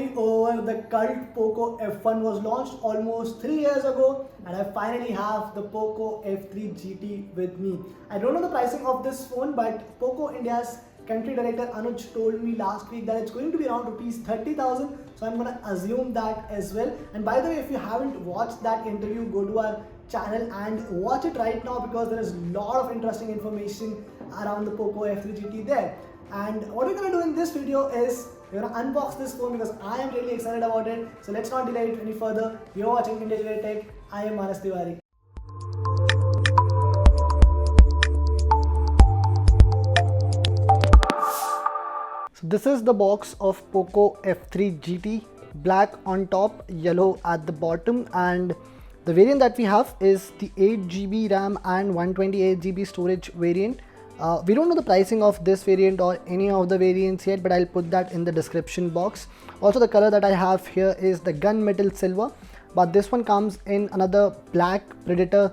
finally over. The cult Poco F1 was launched almost 3 years ago, and I finally have the Poco F3 GT with me. I don't know the pricing of this phone, but Poco India's country director Anuj told me last week that it's going to be around rupees 30,000, so I'm gonna assume that as well. And by the way, if you haven't watched that interview, go to our channel and watch it right now, because there is a lot of interesting information around the Poco F3 GT there. And what we're gonna do in this video is we're gonna unbox this phone because I am really excited about it. So let's not delay it any further. You're watching India Today Tech. I am Manas Tiwari. So this is the box of Poco F3 GT, black on top, yellow at the bottom, and the variant that we have is the 8GB RAM and 128GB storage variant. We don't know the pricing of this variant or any of the variants yet, but I'll put that in the description box. Also, the color that I have here is the gunmetal silver, but this one comes in another black Predator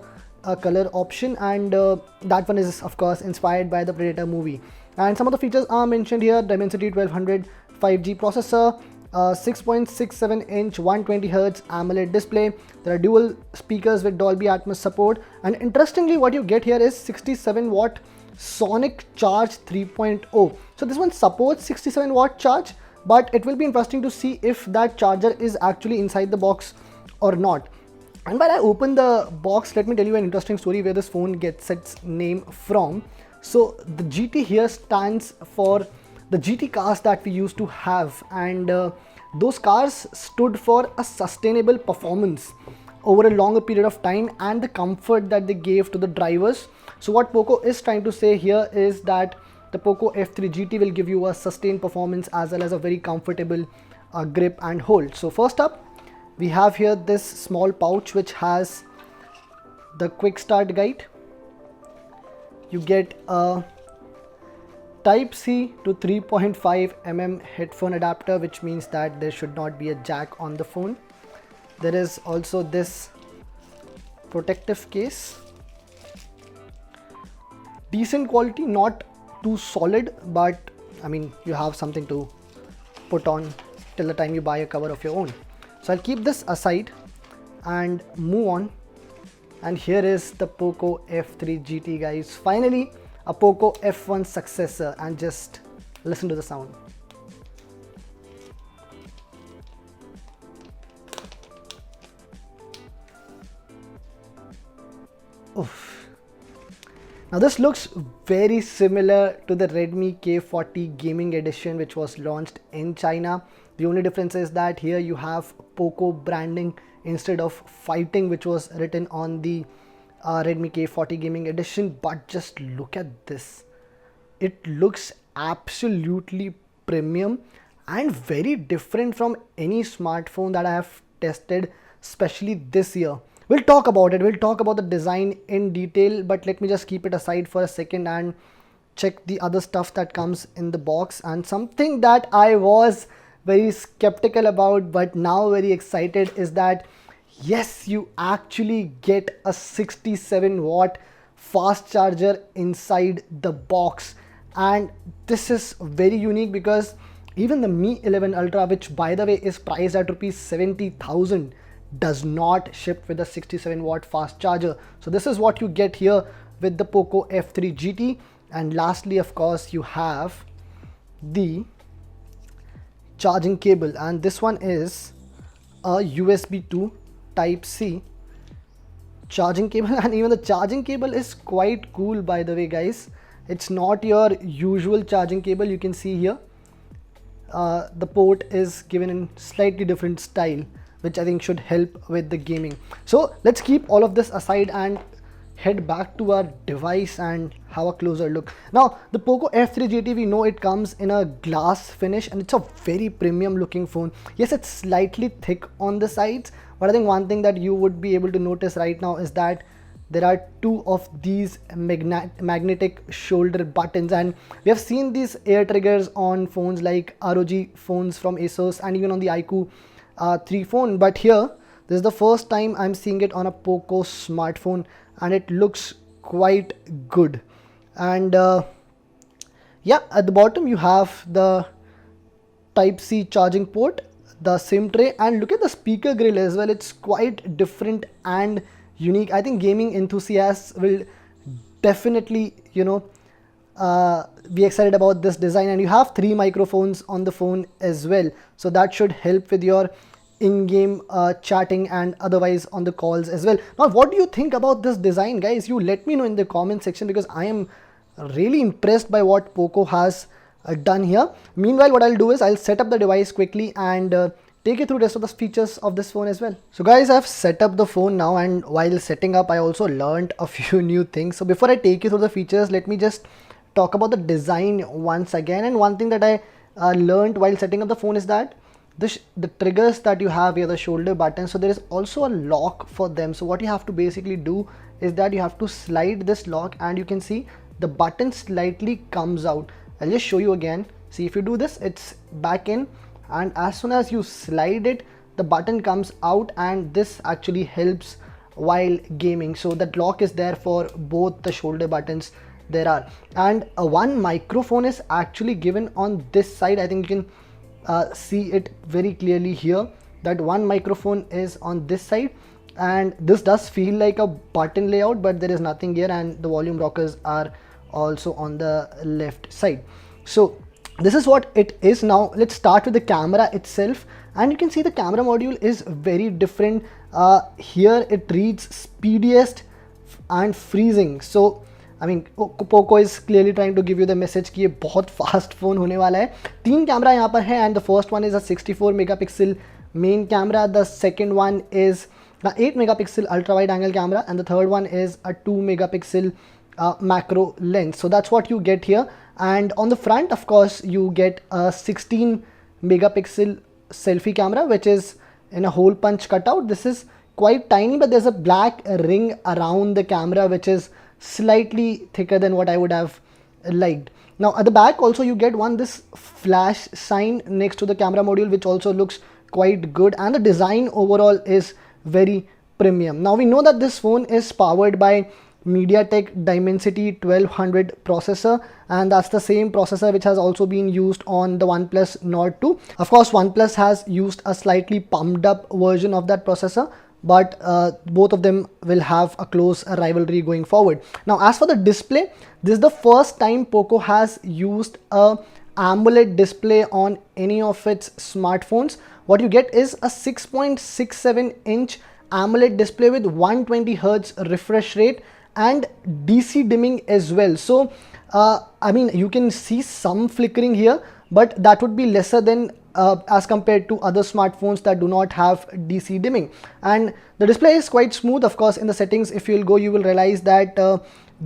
color option, and that one is of course inspired by the Predator movie. And some of the features are mentioned here: Dimensity 1200 5G processor, 6.67 inch 120Hz AMOLED display. There are dual speakers with Dolby Atmos support, and interestingly what you get here is 67 watt Sonic Charge 3.0. So this one supports 67 watt charge, but it will be interesting to see if that charger is actually inside the box or not. And while I open the box, let me tell you an interesting story where this phone gets its name from. So the GT here stands for the GT cars that we used to have, and those cars stood for a sustainable performance over a longer period of time and the comfort that they gave to the drivers. So what Poco is trying to say here is that the Poco F3 GT will give you a sustained performance as well as a very comfortable grip and hold. So first up, we have here this small pouch which has the quick start guide. You get a Type-C to 3.5mm headphone adapter, which means that there should not be a jack on the phone. There is also this protective case. Decent quality, not too solid, but I mean, you have something to put on till the time you buy a cover of your own. So I'll keep this aside and move on. And here is the Poco F3 GT, guys. Finally, a Poco F1 successor, and just listen to the sound. Oof. Now this looks very similar to the Redmi K40 Gaming Edition, which was launched in China. The only difference is that here you have Poco branding instead of fighting, which was written on the Redmi K40 Gaming Edition. But just look at this. It looks absolutely premium and very different from any smartphone that I have tested, especially this year. We'll talk about it. We'll talk about the design in detail, but let me just keep it aside for a second and check the other stuff that comes in the box. And something that I was very skeptical about but now very excited is that yes, you actually get a 67 watt fast charger inside the box. And this is very unique because even the Mi 11 Ultra, which by the way is priced at rupees 70,000, does not ship with a 67 watt fast charger. So this is what you get here with the Poco F3 GT. And lastly, of course, you have the charging cable, and this one is a USB 2 Type-C charging cable. And even the charging cable is quite cool, by the way, guys. It's not your usual charging cable. You can see here the port is given in slightly different style, which I think should help with the gaming. So let's keep all of this aside and head back to our device and have a closer look. Now the Poco F3 GT, we know it comes in a glass finish and it's a very premium looking phone. Yes, it's slightly thick on the sides, but I think one thing that you would be able to notice right now is that there are two of these magnetic shoulder buttons, and we have seen these air triggers on phones like ROG phones from ASUS and even on the iQOO 3 phone, but here this is the first time I'm seeing it on a Poco smartphone, and it looks quite good. And yeah, at the bottom you have the Type-C charging port. the SIM tray, and look at the speaker grill as well. It's quite different and unique. I think gaming enthusiasts will definitely, be excited about this design. And you have 3 microphones on the phone as well, so that should help with your in-game chatting and otherwise on the calls as well. Now, what do you think about this design, guys? You let me know in the comment section, because I am really impressed by what Poco has done here. Meanwhile, what I'll do is I'll set up the device quickly and take you through the rest of the features of this phone as well. So guys, I've set up the phone now, and while setting up I also learned a few new things. So before I take you through the features, let me just talk about the design once again. And one thing that I learned while setting up the phone is that the triggers that you have here, the shoulder buttons, so there is also a lock for them. So what you have to basically do is that you have to slide this lock, and you can see the button slightly comes out. I'll just show you again. See, if you do this, it's back in, and as soon as you slide it, the button comes out, and this actually helps while gaming. So that lock is there for both the shoulder buttons there are. And one microphone is actually given on this side. I think you can see it very clearly here, that one microphone is on this side, and this does feel like a button layout, but there is nothing here, and the volume rockers are also on the left side. So this is what it is. Now let's start with the camera itself, and you can see the camera module is very different. Here it reads speediest and freezing. So I mean, Poco is clearly trying to give you the message कि ये बहुत fast phone होने वाला है. 3 camera यहाँ पर है, and the first one is a 64 megapixel main camera. The second one is the 8 megapixel ultra wide angle camera, and the third one is a 2 megapixel macro lens. So that's what you get here. And on the front, of course, you get a 16 megapixel selfie camera, which is in a hole punch cutout. This is quite tiny, but there's a black ring around the camera, which is slightly thicker than what I would have liked. Now at the back also you get this flash sign next to the camera module, which also looks quite good, and the design overall is very premium. Now we know that this phone is powered by MediaTek Dimensity 1200 processor, and that's the same processor which has also been used on the OnePlus Nord 2. Of course, OnePlus has used a slightly pumped up version of that processor, but both of them will have a close rivalry going forward. Now as for the display, this is the first time Poco has used a AMOLED display on any of its smartphones. What you get is a 6.67 inch AMOLED display with 120 Hz refresh rate and DC dimming as well. So I mean, you can see some flickering here, but that would be lesser than as compared to other smartphones that do not have DC dimming. And the display is quite smooth. Of course, in the settings, if you'll go, you will realize that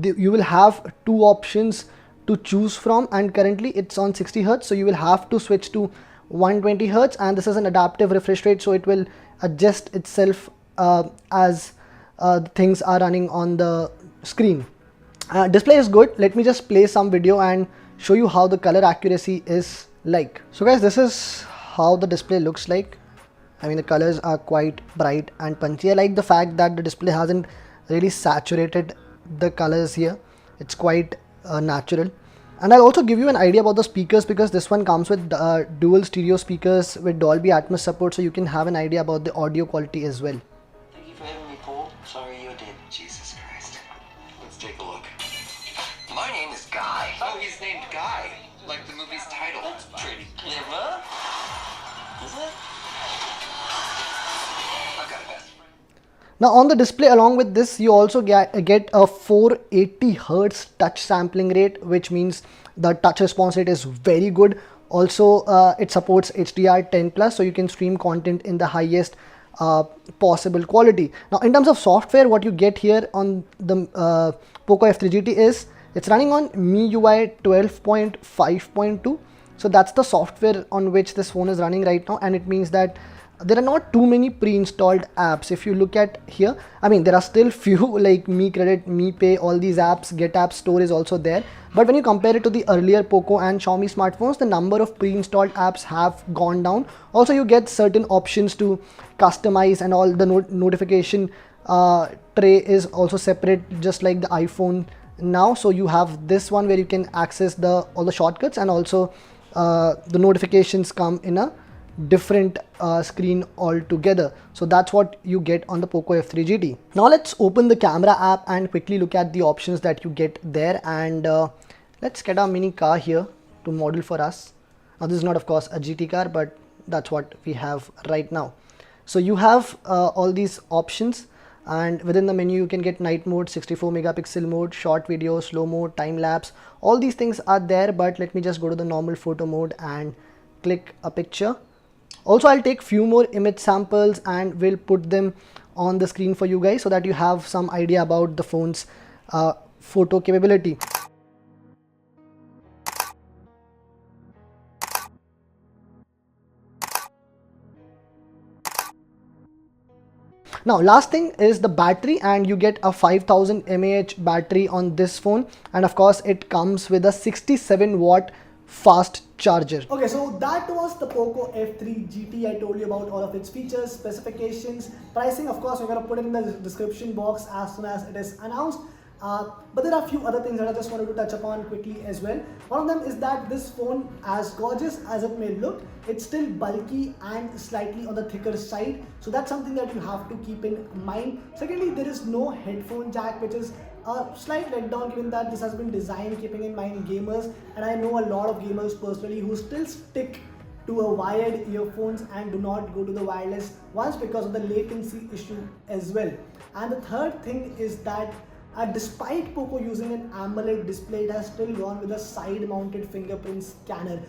you will have 2 options to choose from, and currently it's on 60 Hz, so you will have to switch to 120 Hz, and this is an adaptive refresh rate, so it will adjust itself as things are running on the screen. Display is good. Let me just play some video and show you how the color accuracy is like. So guys, this is how the display looks like. I mean, the colors are quite bright and punchy. I like the fact that the display hasn't really saturated the colors here. It's quite natural. And I'll also give you an idea about the speakers, because this one comes with dual stereo speakers with Dolby Atmos support, so you can have an idea about the audio quality as well. Thank you for having me, Paul. Sorry you did. Jesus Christ. Let's take a look. My name is Guy. Oh, he's named Guy. Like the movie's title. That's pretty clever. Is it? I've got a best friend. Now on the display, along with this, you also get a 480 Hz touch sampling rate, which means the touch response rate is very good. Also, it supports HDR10+, so you can stream content in the highest possible quality. Now in terms of software, what you get here on the Poco F3 GT is it's running on MIUI 12.5.2. So that's the software on which this phone is running right now, and it means that there are not too many pre-installed apps. If you look at here, I mean, there are still few like Mi Credit, Mi Pay, all these apps. Get App Store is also there, but when you compare it to the earlier Poco and Xiaomi smartphones, the number of pre-installed apps have gone down. Also, you get certain options to customize, and all the notification tray is also separate, just like the iPhone now. So you have this one where you can access all the shortcuts, and also the notifications come in a different screen altogether. So that's what you get on the Poco F3 GT. Now let's open the camera app and quickly look at the options that you get there, and let's get our mini car here to model for us. Now this is not of course a GT car, but that's what we have right now. So you have all these options, and within the menu you can get night mode, 64 megapixel mode, short video, slow mode, time lapse. All these things are there, but let me just go to the normal photo mode and click a picture. Also, I'll take few more image samples and we'll put them on the screen for you guys so that you have some idea about the phone's photo capability. Now last thing is the battery, and you get a 5000 mAh battery on this phone, and of course it comes with a 67 watt fast charger. Okay, so that was the Poco F3 GT. I told you about all of its features, specifications, pricing. Of course, we're gonna put it in the description box as soon as it is announced. But there are a few other things that I just wanted to touch upon quickly as well. One of them is that this phone, as gorgeous as it may look, it's still bulky and slightly on the thicker side. So that's something that you have to keep in mind. Secondly, there is no headphone jack, which is a slight letdown given that this has been designed keeping in mind gamers. And I know a lot of gamers personally who still stick to a wired earphones and do not go to the wireless ones because of the latency issue as well. And the third thing is that despite Poco using an AMOLED display, it has still gone with a side-mounted fingerprint scanner.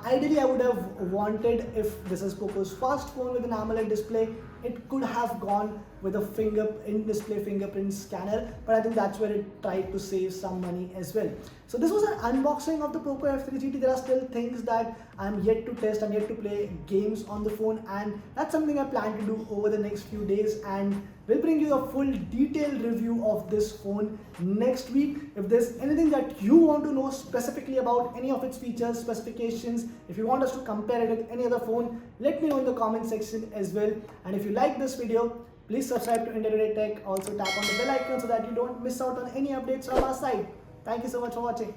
Ideally, I would have wanted, if this is Poco's first phone with an AMOLED display, it could have gone with a in-display fingerprint scanner, but I think that's where it tried to save some money as well. So this was an unboxing of the Poco F3 GT. There are still things that I'm yet to test, I'm yet to play games on the phone, and that's something I plan to do over the next few days, and we'll bring you a full detailed review of this phone next week. If there's anything that you want to know specifically about any of its features, specifications, if you want us to compare it with any other phone, let me know in the comment section as well. And if you like this video, please subscribe to India Today Tech. Also tap on the bell icon so that you don't miss out on any updates from our side. Thank you so much for watching.